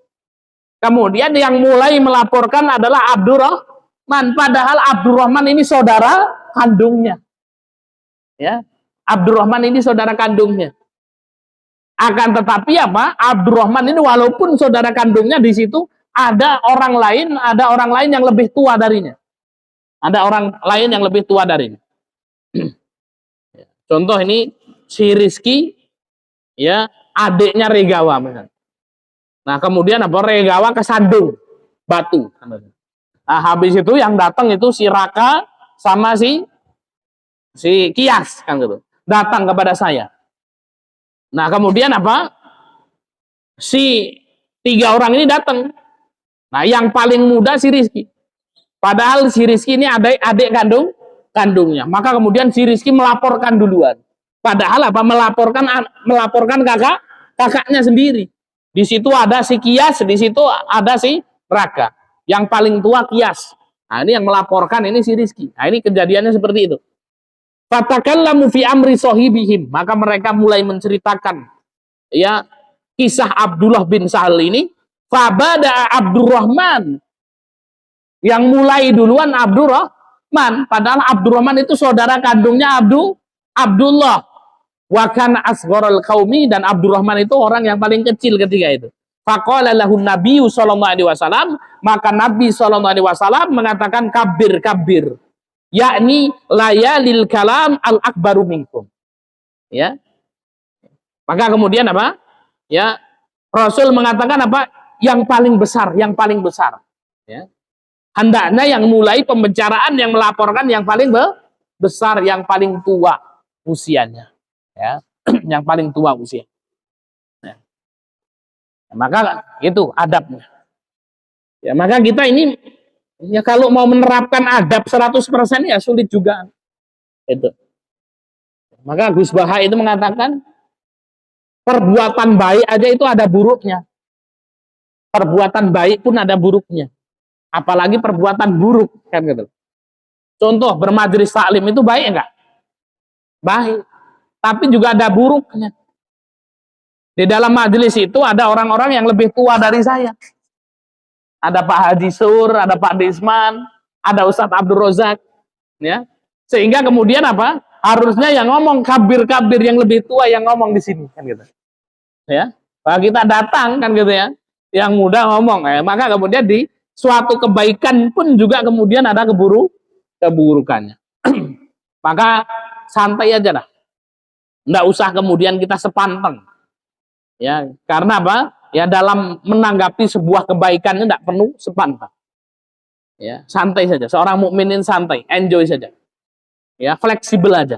Kemudian yang mulai melaporkan adalah Abdurrahman, padahal Abdurrahman ini saudara kandungnya. Ya, Abdurrahman ini saudara kandungnya. Akan tetapi apa? Abdurrahman ini walaupun saudara kandungnya, di situ ada orang lain yang lebih tua darinya. Ada orang lain yang lebih tua darinya. Contoh ini si Rizki, ya, adiknya Regawa misalnya. Nah, kemudian apa? Regawa kesandung batu. Nah, habis itu yang datang itu si Raka sama si Kias, kan gitu. Datang kepada saya. Nah, kemudian apa? Si 3 orang ini datang. Nah, yang paling muda si Rizki. Padahal si Rizki ini adik kandungnya. Maka kemudian si Rizki melaporkan duluan. Padahal apa? Melaporkan kakaknya sendiri. Di situ ada si Kias, di situ ada si Raka. Yang paling tua Kias. Nah, ini yang melaporkan ini si Rizki. Nah, ini kejadiannya seperti itu. Fatakallamu fi amri sahibihim. Maka mereka mulai menceritakan, ya, kisah Abdullah bin Sahal ini. Fabada Abdurrahman. Yang mulai duluan Abdurrahman. Padahal Abdurrahman itu saudara kandungnya Abdullah. Wa kana asgharul qaumi, dan Abdurrahman itu orang yang paling kecil ketika itu. Faqala lahun nabiyyu sallallahu alaihi wasallam, maka Nabi sallallahu alaihi wasallam mengatakan kabir, yakni layalil kalam al akbaru minkum. Ya. Maka kemudian apa? Ya, Rasul mengatakan apa? Yang paling besar. Ya. Hendaknya yang mulai pembicaraan, yang melaporkan yang paling besar, yang paling tua usianya. Ya, yang paling tua usia. Ya. Maka itu adabnya. Ya, maka kita ini, ya, kalau mau menerapkan adab 100% ya sulit juga. Itu. Maka Gus Baha itu mengatakan perbuatan baik aja itu ada buruknya. Perbuatan baik pun ada buruknya. Apalagi perbuatan buruk, kan gitu. Contoh bermajelis taklim itu baik enggak? Baik. Tapi juga ada buruknya. Di dalam majelis itu ada orang-orang yang lebih tua dari saya. Ada Pak Haji Sur, ada Pak Desman, ada Ustadz Abdul Rozak, ya. Sehingga kemudian apa? Harusnya yang ngomong kabir-kabir yang lebih tua yang ngomong di sini, kan gitu. Ya. Kalau kita datang, kan gitu ya, yang muda ngomong, maka kemudian di suatu kebaikan pun juga kemudian ada keburukannya. Maka santai aja lah. Enggak usah kemudian kita sepanteng. Ya, karena apa? Ya dalam menanggapi sebuah kebaikan itu enggak perlu sepanteng. Ya, santai saja. Seorang mukminin santai, enjoy saja. Ya, fleksibel aja.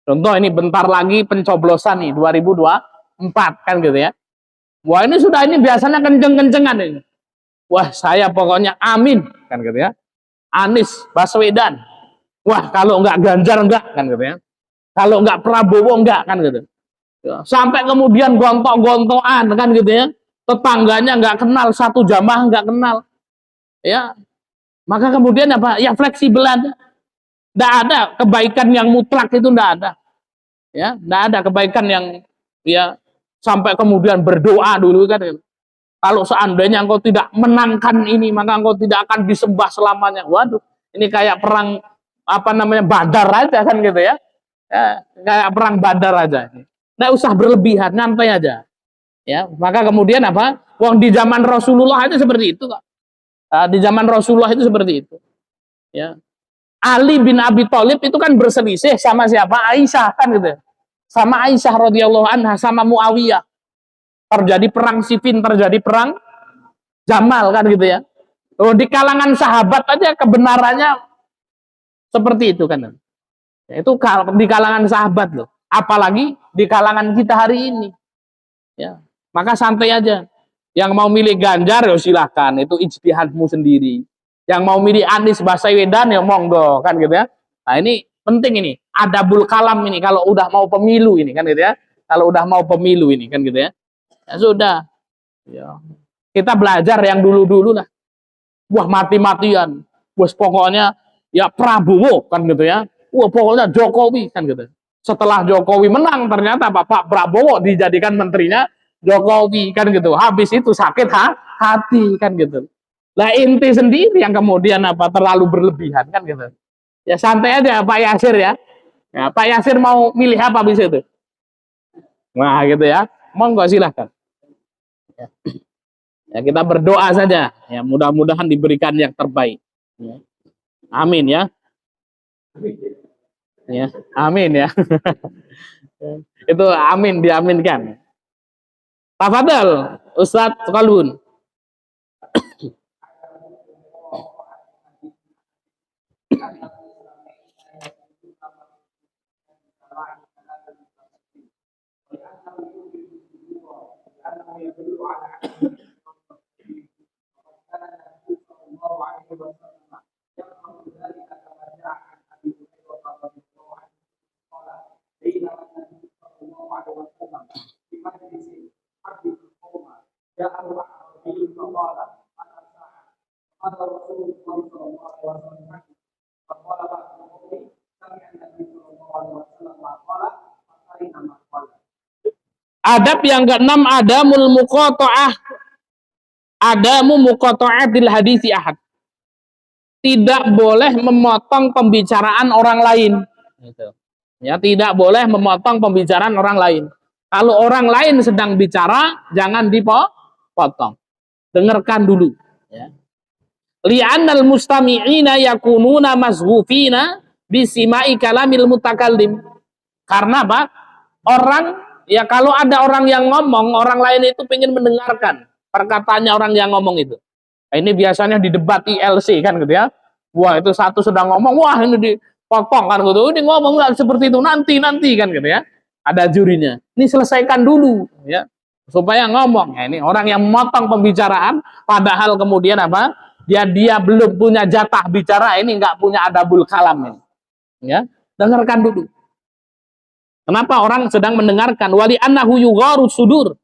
Contoh ini bentar lagi pencoblosan nih 2024 kan gitu ya. Wah, ini biasanya kenceng-kencengan ini. Wah, saya pokoknya amin kan gitu ya. Anies Baswedan. Wah, kalau enggak Ganjar enggak kan gitu ya. Kalau enggak Prabowo enggak kan gitu. Ya, sampai kemudian gontok-gontokan kan gitu ya. Tetangganya enggak kenal, satu jamaah enggak kenal. Ya, maka kemudian apa? Ya fleksibel aja. Enggak ada kebaikan yang mutlak itu enggak ada. Ya, enggak ada kebaikan yang ya sampai kemudian berdoa dulu kan. Kalau seandainya engkau tidak menangkan ini, maka engkau tidak akan disembah selamanya. Waduh, ini kayak perang apa namanya Badar aja kan gitu ya. Ya, kayak perang Badar aja. Nggak usah berlebihan, nyantai aja. Ya, maka kemudian apa? Wong di zaman Rasulullah itu seperti itu kok. Di zaman Rasulullah itu seperti itu. Ya. Ali bin Abi Thalib itu kan berselisih sama siapa? Aisyah kan gitu. Sama Aisyah radhiyallahu anha sama Muawiyah. Terjadi perang Siffin, terjadi perang Jamal kan gitu ya. Oh, di kalangan sahabat aja kebenarannya seperti itu kan. Ya, itu di kalangan sahabat loh. Apalagi di kalangan kita hari ini. Ya, maka santai aja. Yang mau milih Ganjar ya silahkan, itu ijtihadmu sendiri. Yang mau milih Anies Baswedan ya monggo kan gitu ya. Nah, ini penting ini, adabul kalam ini kalau udah mau pemilu ini kan gitu ya. Kalau udah mau pemilu ini kan gitu ya. Ya sudah. Ya. Kita belajar yang dulu-dulu lah. Wah, mati-matian. Wah, pokoknya ya Prabowo kan gitu ya. Wah, pokoknya Jokowi kan gitu. Setelah Jokowi menang ternyata Pak Prabowo dijadikan menterinya Jokowi kan gitu. Habis itu sakit hati kan gitu. Lah inti sendiri yang kemudian apa terlalu berlebihan kan gitu. Ya santai aja Pak Yasir ya. Ya Pak Yasir mau milih apa habis itu? Nah gitu ya. Monggo silahkan. Ya. Ya kita berdoa saja. Ya mudah-mudahan diberikan yang terbaik. Ya. Amin ya. Ya, amin ya. Itu amin diaminkan. Tafadhal Ustadz Qalbun. Adab yang keenam, adamul muqata'ah. Adamu muqata'atil hadisi ahad. Tidak boleh memotong pembicaraan orang lain. Gitu. Ya, tidak boleh memotong pembicaraan orang lain. Kalau orang lain sedang bicara, jangan dipotong. Dengarkan dulu. Ya. Li'annal mustami'ina yakununa mazghufina bisimai kalamil mutakallim. Karena apa? Ya kalau ada orang yang ngomong, orang lain itu pengen mendengarkan perkataannya orang yang ngomong itu. Nah, ini biasanya di debat ILC kan gitu ya. Wah, itu satu sedang ngomong, wah ini dipotong kan gitu. Ini ngomong seperti itu nanti kan gitu ya. Ada jurinya. Ini selesaikan dulu ya. Supaya ngomong. Ya, ini orang yang memotong pembicaraan padahal kemudian apa? Dia belum punya jatah bicara, ini nggak punya adabul kalam ini. Ya, dengarkan dulu. Kenapa orang sedang mendengarkan? Wali annahu yugharu sudur.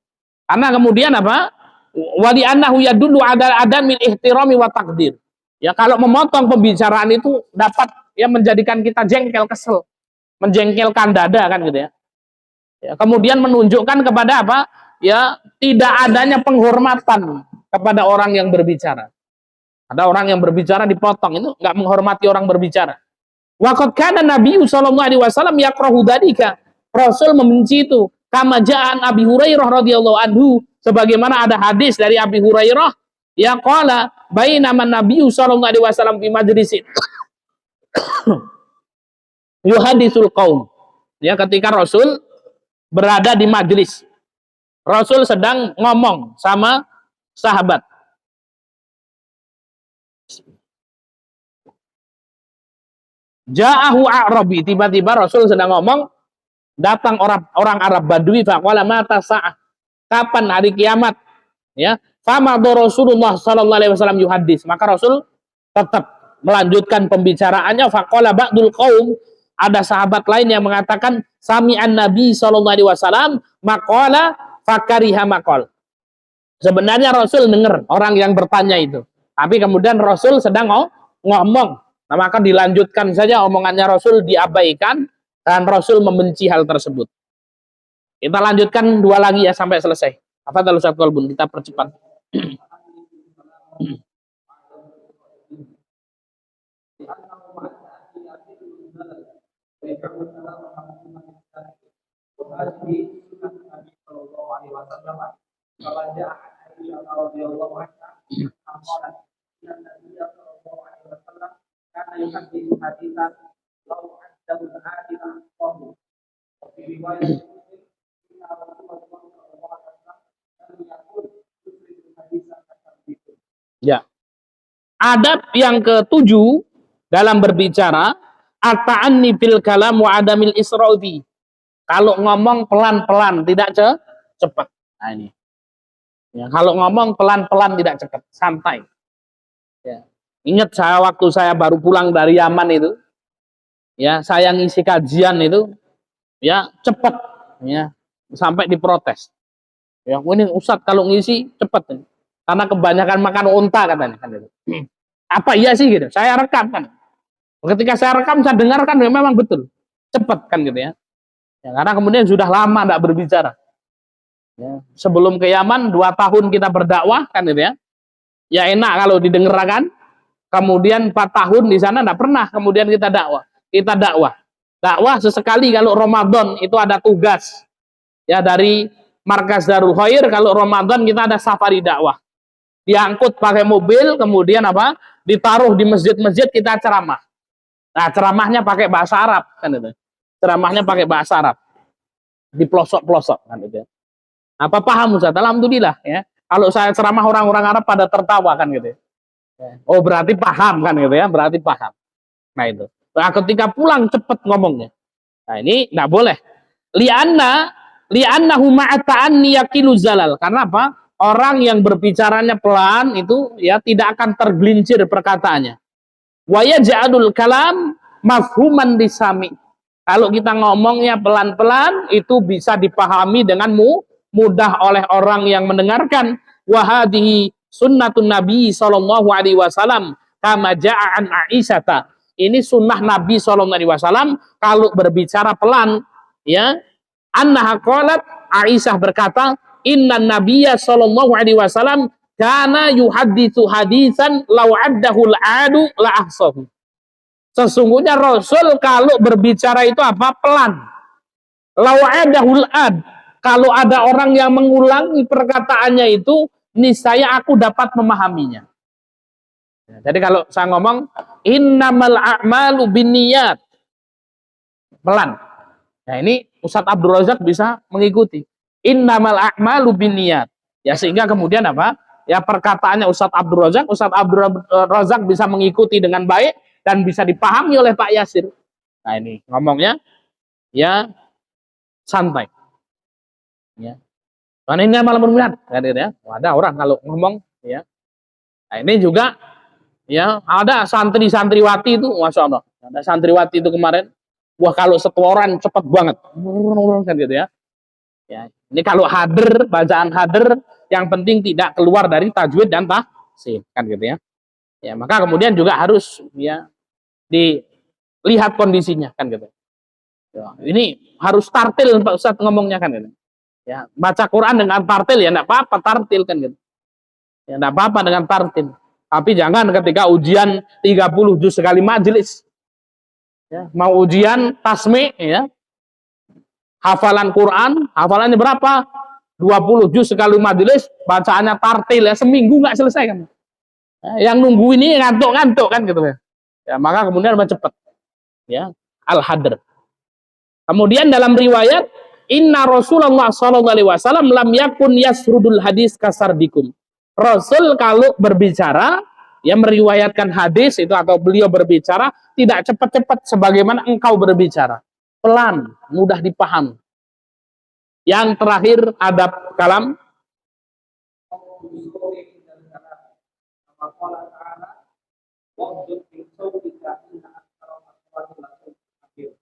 Karena kemudian apa? Wali annahu yadullu ada min ihtirami wa takdir. Ya kalau memotong pembicaraan itu dapat ya menjadikan kita jengkel, kesel, menjengkelkan dada kan gitu ya. Ya kemudian menunjukkan kepada apa? Ya tidak adanya penghormatan kepada orang yang berbicara. Ada orang yang berbicara dipotong, itu nggak menghormati orang berbicara. Waqad kana Nabi sallallahu alaihi wasallam yakrahu dzalika. Rasul membenci itu. Kama ja'an Abi Hurairah radhiyallahu anhu, sebagaimana ada hadis dari Abi Hurairah, ya qala bainama Nabi sallallahu alaihi wasallam fi majlisin yuhaditsul qaum. Ya, ketika Rasul berada di majelis, Rasul sedang ngomong sama sahabat. Ja'ahu A'rabi, tiba-tiba Rasul sedang ngomong, datang orang Arab Badui, faqala mata sa'ah, kapan hari kiamat? Ya, fama Rasulullah sallallahu alaihi wasallam yuhaddis, maka Rasul tetap melanjutkan pembicaraannya. Faqala ba'dul qaum, ada sahabat lain yang mengatakan sami'an Nabi sallallahu alaihi wasallam maqala fakariha maqal. Sebenarnya Rasul dengar orang yang bertanya itu, tapi kemudian Rasul sedang ngomong. Nah, maka dilanjutkan saja omongannya Rasul, diabaikan, dan Rasul membenci hal tersebut. Kita lanjutkan dua lagi ya sampai selesai. Apa tadi Ustaz Kolbun? Kita percepat. Ya. Adab yang ketujuh dalam berbicara, at-ta'anni fil kalam wa adamil israfi. Kalau ngomong pelan-pelan, tidak cepat. Nah ini. Ya, kalau ngomong pelan-pelan, tidak cepat, santai. Ya. Ingat saya waktu saya baru pulang dari Yaman itu, ya saya ngisi kajian itu, ya cepat, ya sampai diprotes. Ya ini Ustadz kalau ngisi cepat, karena kebanyakan makan unta katanya. Kan itu. Apa iya sih gitu? Saya rekam kan. Ketika saya rekam, saya dengarkan ya memang betul, cepat kan gitu ya. Ya karena kemudian sudah lama tidak berbicara. Ya, sebelum ke Yaman 2 tahun kita berdakwah kan gitu ya. Ya enak kalau didengarkan. Kemudian 4 tahun di sana tidak pernah kemudian kita dakwah. Kita dakwah. Dakwah sesekali kalau Ramadan itu ada tugas. Ya dari Markas Darul Khair, kalau Ramadan kita ada safari dakwah. Diangkut pakai mobil, kemudian apa? Ditaruh di masjid-masjid, kita ceramah. Nah, ceramahnya pakai bahasa Arab kan itu. Ceramahnya pakai bahasa Arab. Di pelosok-pelosok kan itu. Apa paham Ustaz? Alhamdulillah ya. Kalau saya ceramah orang-orang Arab pada tertawa kan gitu. Oh, berarti paham kan gitu ya, berarti paham. Nah itu. Nah, ketika pulang cepet ngomongnya. Nah, ini enggak boleh. Li'annahu ma'ata'anni yaqilu zalal. Karena apa? Orang yang berbicaranya pelan itu ya tidak akan tergelincir perkataannya. Wa yaj'alul kalam mafhuman disami. Kalau kita ngomongnya pelan-pelan itu bisa dipahami dengan mudah oleh orang yang mendengarkan. Wa hadhihi sunnatun Nabi sallallahu alaihi wasallam kama ja'a an Aisyata. Ini sunnah Nabi sallallahu alaihi wasallam kalau berbicara pelan ya. Annaha qalat, Aisyah berkata, inna nabiyya sallallahu alaihi wasallam kana yuhadditsu hadisan law addahu al-adu la ahsahu. Sesungguhnya Rasul kalau berbicara itu apa? Pelan. Law addahu al-ad. Kalau ada orang yang mengulangi perkataannya itu, niscaya aku dapat memahaminya. Jadi kalau saya ngomong innamal a'malu binniyat, pelan. Nah, ini Ustadz Abdul Razak bisa mengikuti. Innamal a'malu binniyat. Ya sehingga kemudian apa? Ya perkataannya Ustadz Abdul Razak bisa mengikuti dengan baik dan bisa dipahami oleh Pak Yasir. Nah, ini ngomongnya ya santai. Ya. Karena ini malam berminat, ya. Ada orang kalau ngomong ya. Nah, ini juga ya ada santri-santriwati itu, masya Allah. Ada santriwati itu kemarin. Wah kalau setoran cepet banget, kan gitu ya. Ya, ini kalau hadir, bacaan hadir, yang penting tidak keluar dari tajwid dan tahsin, kan gitu ya. Ya, maka kemudian juga harus ya dilihat kondisinya, kan gitu. Ya, ini harus tartil Pak Ustadz ngomongnya kan gitu. Ya, baca Quran dengan tartil ya enggak apa-apa tartil kan gitu. Ya enggak apa-apa dengan tartil. Tapi jangan ketika ujian 30 juz sekali majelis. Ya, mau ujian tasmi ya. Hafalan Quran, hafalannya berapa? 20 juz sekali majelis, bacaannya tartil ya, seminggu nggak selesai kan. Ya, yang nunggu ini ngantuk-ngantuk kan gitu ya. Ya, maka kemudian cepat. Ya, al-hadr. Kemudian dalam riwayat, inna Rasulullah sallallahu alaihi wasallam lam yakun yasrudul hadis kasardikum. Rasul kalau berbicara, ya meriwayatkan hadis itu atau beliau berbicara tidak cepat-cepat sebagaimana engkau berbicara. Pelan, mudah dipahami. Yang terakhir adab kalam.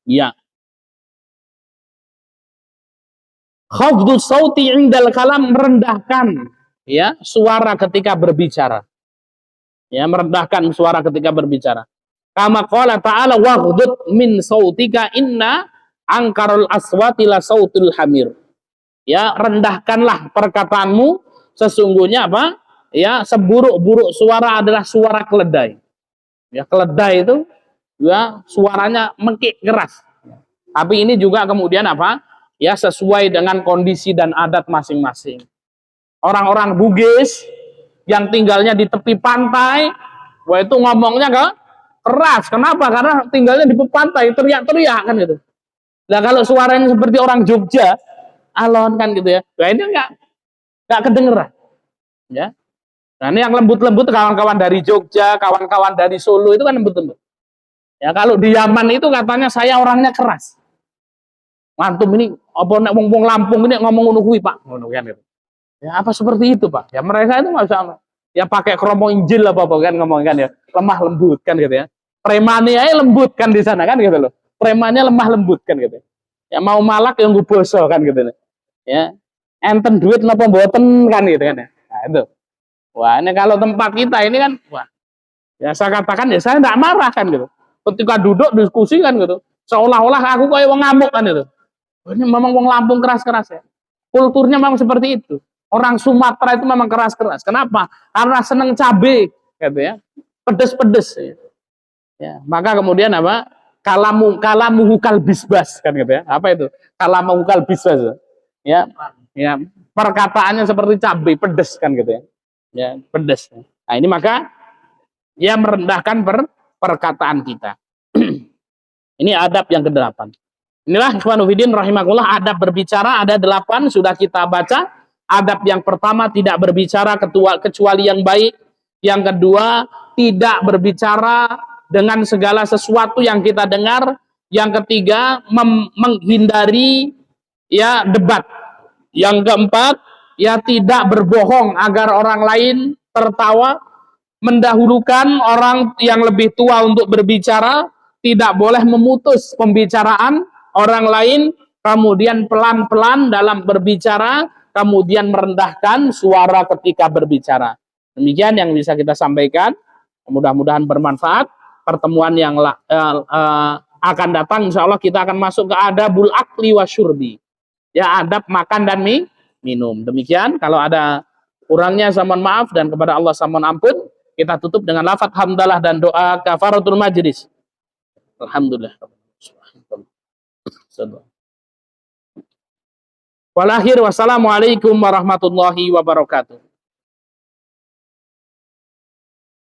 Ya. Khafdus sauti indal kalam, merendahkan ya suara ketika berbicara. Ya, merendahkan suara ketika berbicara. Kama qala ta'ala waghdud min sautika inna angkarul aswati la sautul hamir. Ya, rendahkanlah perkataanmu, sesungguhnya apa? Ya, seburuk-buruk suara adalah suara keledai. Ya, keledai itu ya suaranya mengkik keras. Tapi ini juga kemudian apa? Ya, sesuai dengan kondisi dan adat masing-masing. Orang-orang Bugis yang tinggalnya di tepi pantai, wah itu ngomongnya keras. Kenapa? Karena tinggalnya di pantai, teriak-teriak kan gitu. Nah kalau suaranya seperti orang Jogja, alon kan gitu ya. Nah ini nggak kedengeran. Ya. Nah ini yang lembut-lembut kawan-kawan dari Jogja, kawan-kawan dari Solo itu kan lembut-lembut. Ya kalau di Yaman itu katanya saya orangnya keras. Mantum ini apa nek wong Lampung ini ngomong ngono kuwi Pak, ngono kan gitu. Ya apa seperti itu Pak? Ya mereka itu nggak usah ya pakai kromo Injil apa kan ngomong kan ya, lemah lembut kan gitu ya. Premane aja lembut kan di sana kan gitu loh. Premannya lemah lembut kan gitu. Ya mau malak yang gue boso kan gitu. Ya. Enten duit napa mboten kan gitu kan ya. Nah itu. Wah, ini kalau tempat kita ini kan wah. Ya saya katakan ya saya enggak marah kan gitu. Ketika duduk diskusi kan gitu. Seolah-olah aku kayak wong ngamuk kan itu. Ini memang wong Lampung keras-keras ya. Kulturnya memang seperti itu. Orang Sumatera itu memang keras-keras. Kenapa? Karena seneng cabai, gitu ya. Pedes-pedes. Ya. Maka kemudian apa? Kalamu hukal bisbas kan gitu ya. Apa itu? Kalamu hukal bisbas. Ya. Ya, perkataannya seperti cabai, pedes kan gitu ya. Ya, pedes. Nah, ini maka ya merendahkan perkataan kita. Ini adab yang ke-8. Inilah ikhwanuddin rahimakumullah, adab berbicara ada 8 sudah kita baca. Adab yang pertama tidak berbicara kecuali yang baik. Yang kedua tidak berbicara dengan segala sesuatu yang kita dengar. Yang ketiga menghindari ya debat. Yang keempat ya tidak berbohong agar orang lain tertawa. Mendahulukan orang yang lebih tua untuk berbicara. Tidak boleh memutus pembicaraan orang lain, kemudian pelan-pelan dalam berbicara, kemudian merendahkan suara ketika berbicara. Demikian yang bisa kita sampaikan. Mudah-mudahan bermanfaat. Pertemuan yang akan datang, insya Allah kita akan masuk ke adabul akli wa syurbi. Ya, adab makan dan minum. Demikian, kalau ada kurangnya saya mohon maaf dan kepada Allah saya mohon ampun. Kita tutup dengan lafaz hamdalah dan doa kafaratul majlis. Alhamdulillah. Wal akhir wassalamualaikum warahmatullahi wabarakatuh.